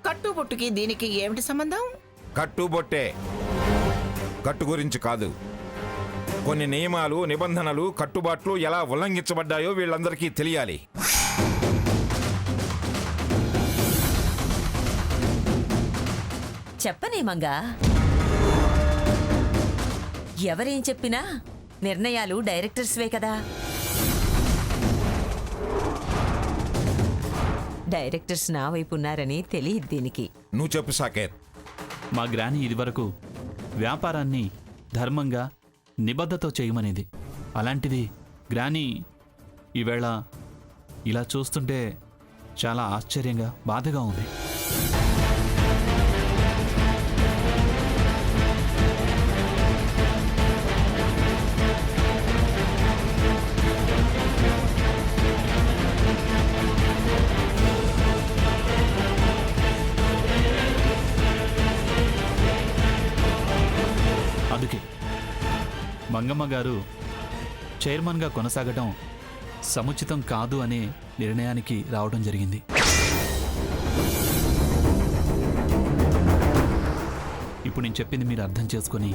కట్టుబొట్టుకి దీనికి ఏమిటి సంబంధం? కట్టుబొట్టే, కట్టు గురించి కాదు. కొన్ని నియమాలు, నిబంధనలు, కట్టుబాట్లు ఎలా ఉల్లంఘించబడ్డాయో వీళ్ళందరికీ తెలియాలి. చెప్పనేమంగా, ఎవరేం చెప్పినా నిర్ణయాలు డైరెక్టర్స్వే కదా. డైరెక్టర్స్ నా వైపు ఉన్నారని తెలియదు దీనికి. నువ్వు చెప్పు సాకేత్. మా గ్రాని ఇదివరకు వ్యాపారాన్ని ధర్మంగా నిబద్ధతో చేయమనేది. అలాంటిది గ్రాని ఈవేళ ఇలా చూస్తుంటే చాలా ఆశ్చర్యంగా, బాధగా ఉంది. అందుకే మంగమ్మ గారు చైర్మన్గా కొనసాగటం సముచితం కాదు అనే నిర్ణయానికి రావడం జరిగింది. ఇప్పుడు నేను చెప్పింది మీరు అర్థం చేసుకొని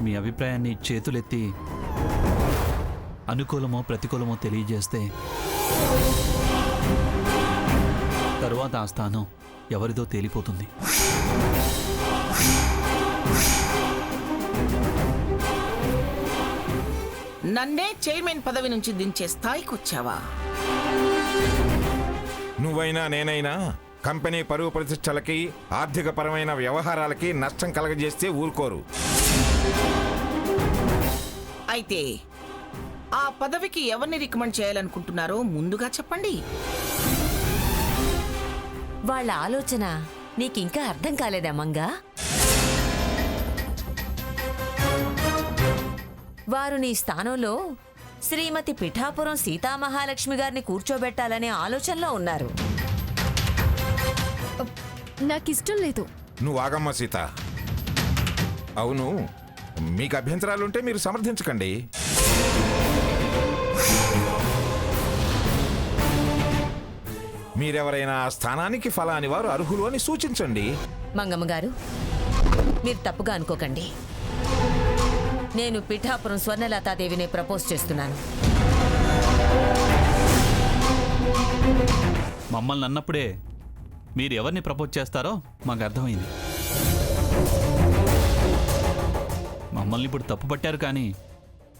మీ అభిప్రాయాన్ని చేతులెత్తి అనుకూలమో ప్రతికూలమో తెలియజేస్తే తరువాత ఆ స్థానం ఎవరిదో తేలిపోతుంది. నన్నే చైర్మన్ పదవి నుంచి దించే స్థాయికి వచ్చావా? నువ్వైనా నేనైనా కంపెనీ పరువు ప్రతిష్టలకి, ఆర్థిక పరమైన వ్యవహారాలకి నష్టం కలగజేస్తే ఊరుకోరు. అయితే ఆ పదవికి ఎవరిని రికమెండ్ చేయాలనుకుంటున్నారో ముందుగా చెప్పండి. వాళ్ళ ఆలోచన నీకింకా అర్థం కాలేదా మంగా? వారు నీ స్థానంలో శ్రీమతి పిఠాపురం సీతామహాలక్ష్మి గారిని కూర్చోబెట్టాలనే ఆలోచనలో ఉన్నారు. నాకిష్టం లేదు. నువ్వు ఆగమ్మ సీత. అవును, మీకు అభ్యంతరాలుంటే మీరు సమర్థించకండి. మీరెవరైనా ఆ స్థానానికి ఫలాని వారు అర్హులు అని సూచించండి. మంగమ్మ గారు, మీరు తప్పుగా అనుకోకండి. నేను పిఠాపురం స్వర్ణలతాదేవిని ప్రపోజ్ చేస్తున్నాను. మమ్మల్ని అన్నప్పుడే మీరు ఎవరిని ప్రపోజ్ చేస్తారో మాకు అర్థమైంది. మమ్మల్ని ఇప్పుడు తప్పుపట్టారు, కానీ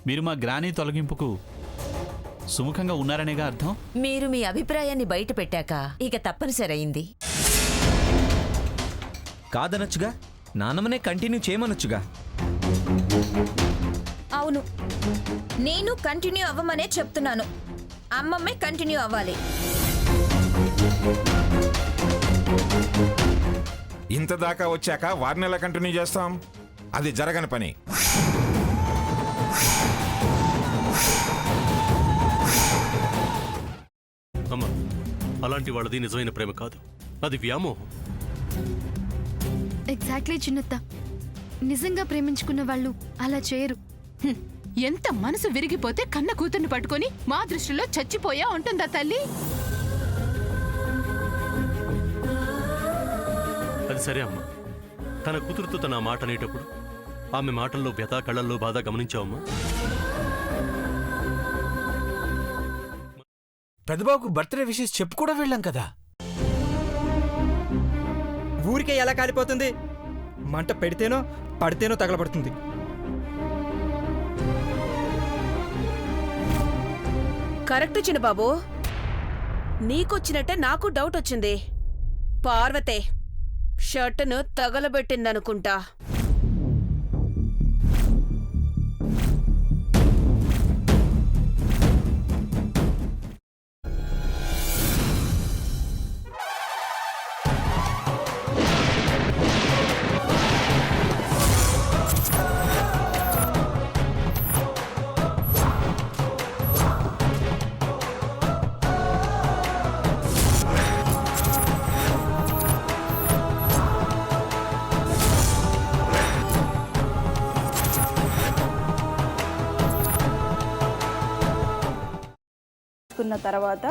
మీరు మా గ్రాని తొలగింపుకు సుముఖంగా ఉన్నారనేగా అర్థం. మీరు మీ అభిప్రాయాన్ని బయట పెట్టాక ఇక తప్పనిసరి అయింది. కాదనొచ్చుగా, నాన్నమ్మనే కంటిన్యూ చేయమనొచ్చుగా. అవును, నేను కంటిన్యూ అవ్వమనే చెప్తున్నాను. అమ్మమ్మే కంటిన్యూ అవ్వాలి. ఇంత దాకా వచ్చాక వారిని ఎలా కంటిన్యూ చేస్తాం? అది జరగని పని. అమ్మా, అలాంటి వాళ్ళది నిజమైన ప్రేమ కాదు, అది వ్యామోహం. ఎగ్జాక్ట్లీ చిన్నత్త. నిజంగా ప్రేమించుకున్న వాళ్ళు అలా చేయరు. ఎంత మనసు విరిగిపోతే కన్న కూతుర్ని పట్టుకొని మా దృష్టిలో చచ్చిపోయా ఉంటుందా తల్లి? అది సరే అమ్మా, తన కూతురుతో తన మాట అనేటప్పుడు ఆమె మాటల్లో వ్యథ, కళ్ళల్లో బాధ గమనించావమ్మా? పెద్దబాబుకు బర్త్డే విషెస్ చెప్పు కూడా వెళ్ళాం కదా. ఊరికే ఎలా కాలిపోతుంది? మంట పెడితేనో పడితేనో తగలబడుతుంది. కరెక్ట్ చిన్నబాబు, నీకొచ్చినట్టే నాకు డౌట్ వచ్చింది. పార్వతే షర్టును తగలబెట్టిందనుకుంటా. తర్వాత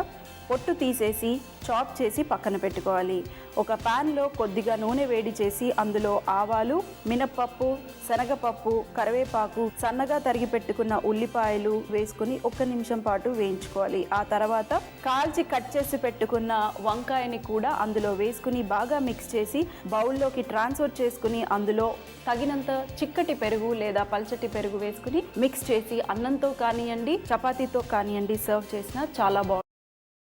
పొట్టు తీసేసి చాప్ చేసి పక్కన పెట్టుకోవాలి. ఒక ప్యాన్లో కొద్దిగా నూనె వేడి చేసి అందులో ఆవాలు, మినప్పప్పు, శనగపప్పు, కరివేపాకు, సన్నగా తరిగి పెట్టుకున్న ఉల్లిపాయలు వేసుకుని 1 నిమిషం పాటు వేయించుకోవాలి. ఆ తర్వాత కాల్చి కట్ చేసి పెట్టుకున్న వంకాయని కూడా అందులో వేసుకుని బాగా మిక్స్ చేసి బౌల్లోకి ట్రాన్స్ఫర్ చేసుకుని అందులో తగినంత చిక్కటి పెరుగు లేదా పల్చటి పెరుగు వేసుకుని మిక్స్ చేసి అన్నంతో కానివ్వండి, చపాతీతో కానివ్వండి సర్వ్ చేసినా చాలా బాగుంటుంది.